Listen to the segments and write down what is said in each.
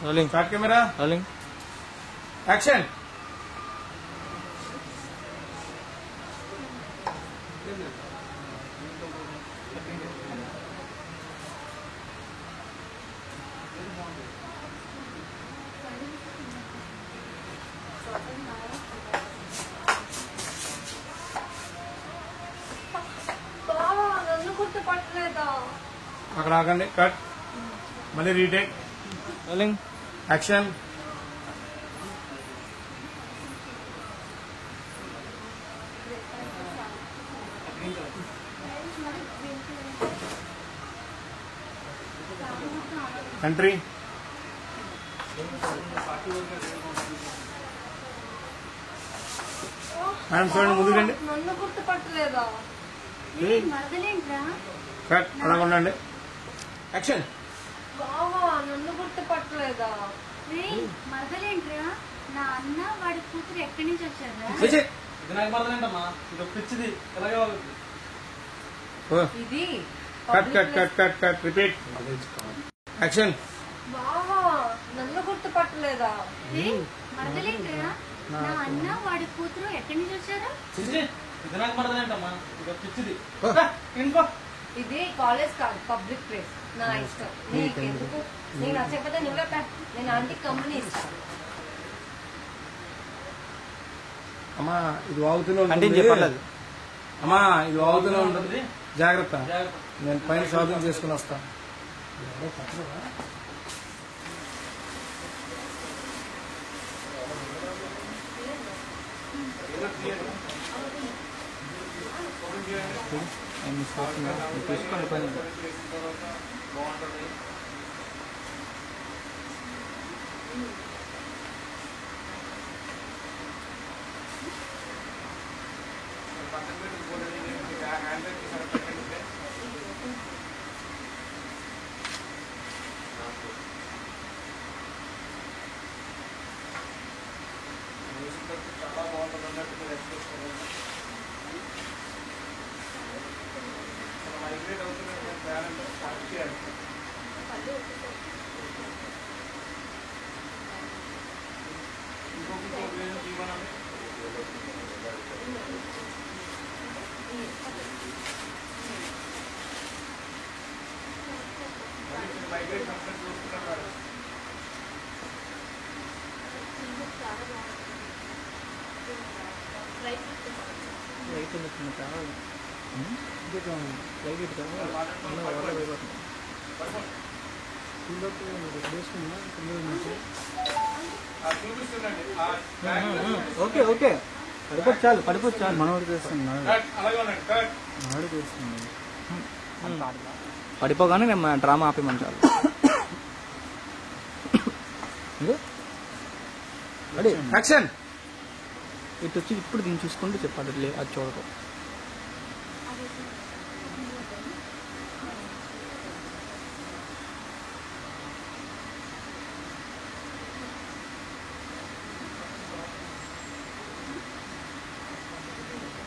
Rolling start camera rolling action అక్కడ ఆగండి cut మళ్ళీ retake rolling action country madam చూడండి ముందుకు రండి నన్ను గుర్తుపట్టలేదా కట్ అలా ఉండండి యాక్షన్ బావా నన్ను గుర్తుపట్టలేదా మరదలేంట్రా నా అన్న వాడి కూతురు ఎక్కడి నుంచి వచ్చారా చేసి ఇది నాకు మరదలేంటమ్మా ఇది పిచ్చిది ఎలాగే ఇది cut cut cut cut cut repeat action బావా నన్ను గుర్తుపట్టలేదా మరదలేంట్రా నా అన్న వాడి కూతురు ఎక్కడి నుంచి వచ్చారా ఇది నాకు మరదలేంటమ్మా ఇది పిచ్చిది ఇంకో ఇది కాలేజ్ కాదు పబ్లిక్ ప్లేస్ నా ఇష్టం నీకెందుకు నేను నచ్చకపోతే నువ్వే నేను ఆంటీ కంపెనీ ఇస్తాను అమ్మా ఇది వాగుతూనే అంటే ఉంటుంది చెప్పలేదు అమ్మా ఇది వాగుతూనే ఉంటుంది జాగ్రత్త నేను పైన షాపింగ్ చేసుకుని వస్తాను తీసుకోండి పని చాలా బాగుంటుంది అన్నట్టు మైగ్రేట్ అవుతున్నట్టు బ్యాలెన్స్ స్టార్ట్ చేయాలి ఇంకొక వేరే జీవనాన్ని మైగ్రేట్ కంప్లీట్ చూస్తున్నారు లైట్ ఎందుకు కావాలి లైట్ ఇటు కావాలి ఓకే ఓకే పడిపోవచ్చు చాలు పడిపోవచ్చు చాలు మనోడు చేస్తున్నాడు మనోడు చేస్తున్నాడు పడిపోగానే నేను డ్రామా ఆపేమని చాలు రెడీ యాక్షన్ ఇటు వచ్చి ఇప్పుడు దీన్ని చూసుకుంటూ చెప్పాలి అది చూడకు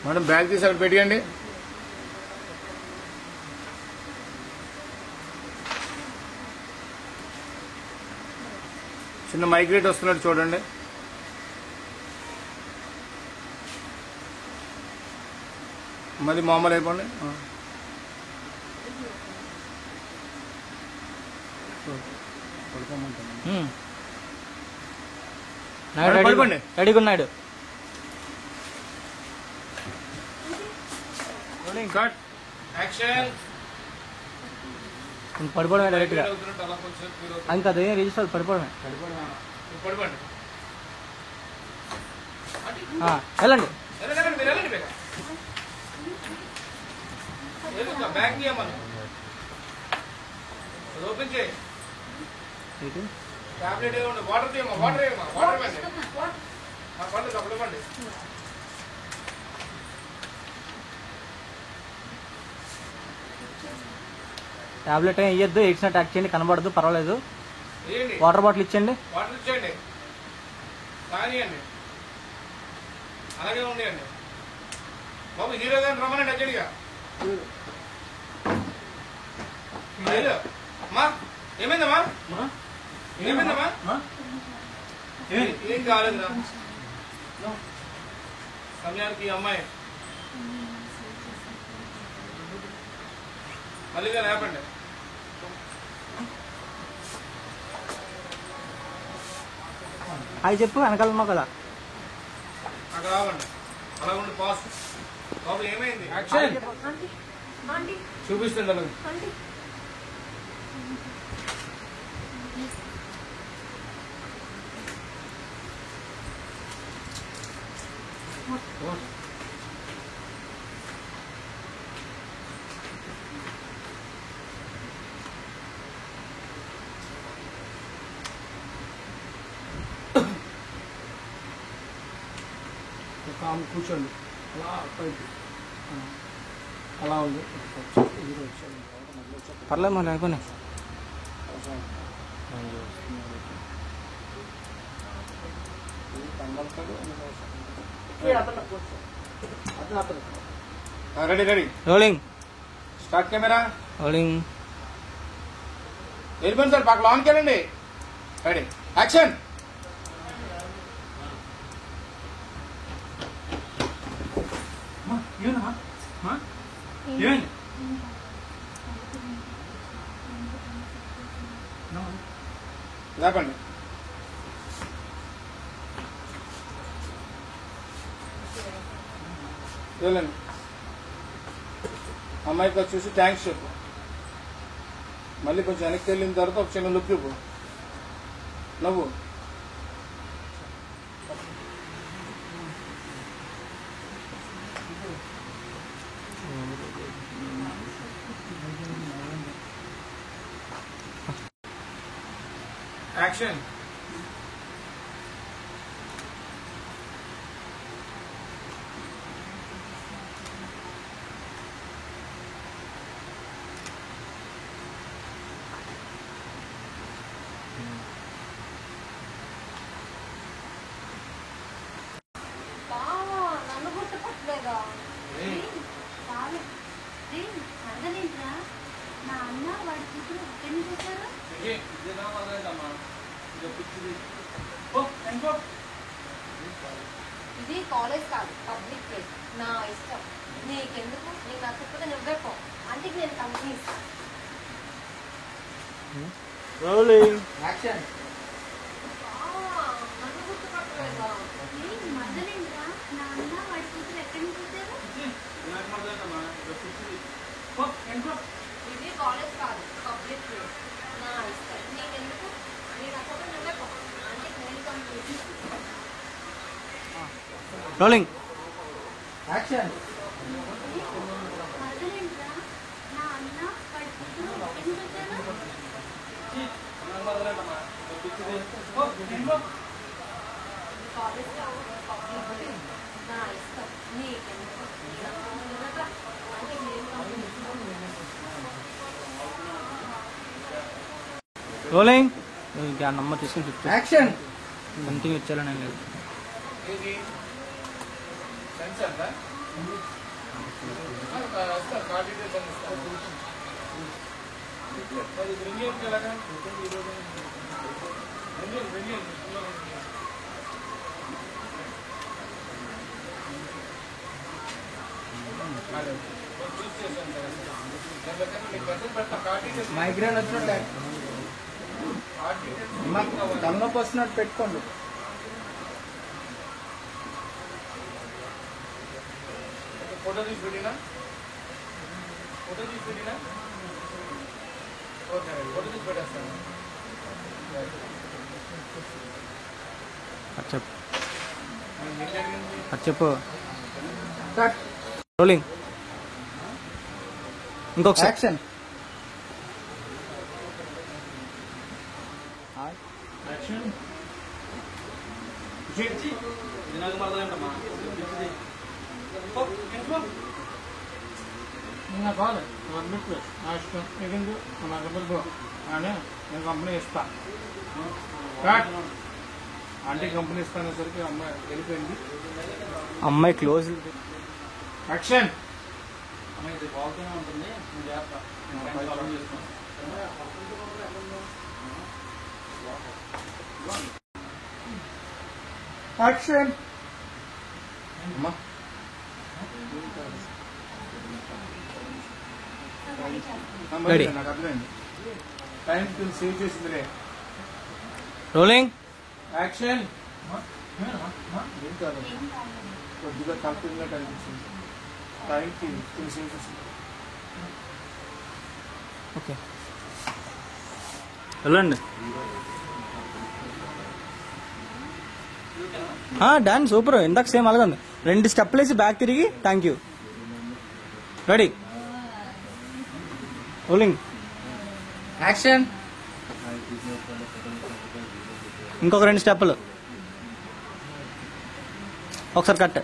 మేడం బ్యాగ్ తీసి అక్కడ పెట్టియండి చిన్న మైగ్రేట్ వస్తున్నట్టు చూడండి మళ్ళీ మామూలు అయిపోండి పడుకోండి రెడీగా ఉన్నాడు కట్ యాక్షన్ పడిపోవడమే డైరెక్ట్ గా ఇంకా అదే రిజిస్టర్ పడిపోవడమే పడుకోండి వెళ్ళండి బ్యాగ్ తీయమను ఓపెన్ చేయి టాబ్లెట్ ఏమన్నా వాటర్ తీయమా వాటర్ ఏమా వాటర్ పండి తప్పుడు పండి టాబ్లెట్ ఏం ఇయ్యద్దు ఎక్స్ట్రా ట్యాక్ చేయండి కనబడదు పర్వాలేదు వాటర్ బాటిల్ ఇచ్చండి వాటర్ ఇచ్చేయండి కానివ్వండి అలాగే ఉండేయండి బాబు హీరో గారిని రమ్మనండి అర్జెంట్గా అమ్మా ఏమైందమ్మా ఏమైందమ్మా? ఏం కాలేదురా సమయానికి ఈ అమ్మాయి మళ్ళీగా లేపండి. అది చెప్పు వెనకాల ఉన్నావు కదా. అక్కడ రావండి. అలా ఉండి పాస్ బాబు ఏమైంది? యాక్షన్ ఆంటీ ఆంటీ చూపిస్తుండ ఆంటీ కూర్చోండి. అలా పైకి అలా ఉంది. పర్లేదు మరి అయిపోయినాయి. Ready ready rolling start camera rolling. వెళ్ళిపోయింది సార్. పక్కన లాన్కి వెళ్ళండి. Ready action. లేపండి. వెళ్ళండి. అమ్మాయికి చూసి థ్యాంక్స్ చెప్పు. మళ్ళీ కొంచెం వెనక్కి వెళ్ళిన తర్వాత ఒక చిన్న లుక్ ఇవ్వు. నవ్వు. యాక్షన్. నన్ను గుర్తుపట్టలేదా? మరదలేంట్రా నా అన్న వాడి కూతురు ఎక్కడి నుంచి వచ్చారు? ఇది కాలేజ్ కాదు, పబ్లిక్ ప్లేస్. నా ఇష్టం. నీకెందుకు? నీకు నచ్చకపోతే నువ్వే పో. అంటే నేను కంపెనీ ఇస్తాను. Rolling action. నన్ను గుర్తుపట్టలేదా? మరదలేంట్రా నా అన్న వాడి కూతురు ఎక్కడి నుంచి వచ్చారు? ఇది కాలేజ్ కాదు, పబ్లిక్ ప్లేస్. నా ఇష్టం. నీకెందుకు? నీకు నచ్చకపోతే నువ్వే పో. అంటే నేను కంపెనీ ఇస్తాను. Rolling action. మరదలేంట్రా నా అన్న వాడి కూతురు ఎక్కడి నుంచి వచ్చారు? కాలేజ్ కాదు, పబ్లిక్ ప్లేస్. నా ఇష్టం. నీకెందుకు? నీకు నచ్చకపోతే నువ్వే పో. అంటే నేను కంపెనీ ఇస్తాను. రోలింగ్. ఇంకా నంబర్ తీసుకుని చెప్తా. యాక్షన్. కంటిన్యూ ఇచ్చాలని ఏం లేదు. ఇది సెన్సార్ కార్డ్ డీటెయిల్స్ అని ఇస్తాను. అది రింగ్ ఎలాగా రింగ్ మైగ్రేన్ వచ్చినట్టు తలనొప్పి వస్తున్నట్టు పెట్టుకోండి. ఫోటో తీసి పెట్టినా ఓకే ఫోటో తీసి పెట్టేస్తాను. అది చెప్పు. రోలింగ్ ఇంకొకసారి. యాక్షన్. కాదు నా ఇష్టం నీకెందు నాకు ఎదురుకో అని నేను కంపెనీ ఇస్తా. ఆంటీ కంపెనీ ఇస్తానేసరికి అమ్మాయి వెళ్ళిపోయింది. అమ్మాయి క్లోజ్. యాక్షన్. ఇది బాగుతూనే ఉంటుంది. యాక్షన్ అమ్మా Ready. నాకు అర్థమైంది. టైం సేవ్ చేసిందిలే. రోలింగ్. యాక్షన్. ఏం కాదు, కొద్దిగా కల్పిగా కనిపించింది. టైంకి సేవ్ చేసింది. ఓకే వెళ్ళండి. Dance super. ఇందాక సేమ్ అలాగే ఉంది. 2 స్టెప్లు వేసి బ్యాక్ తిరిగి thank you. Ready rolling. Action. ఇంకొక 2 స్టెప్పులు. ఒకసారి కట్.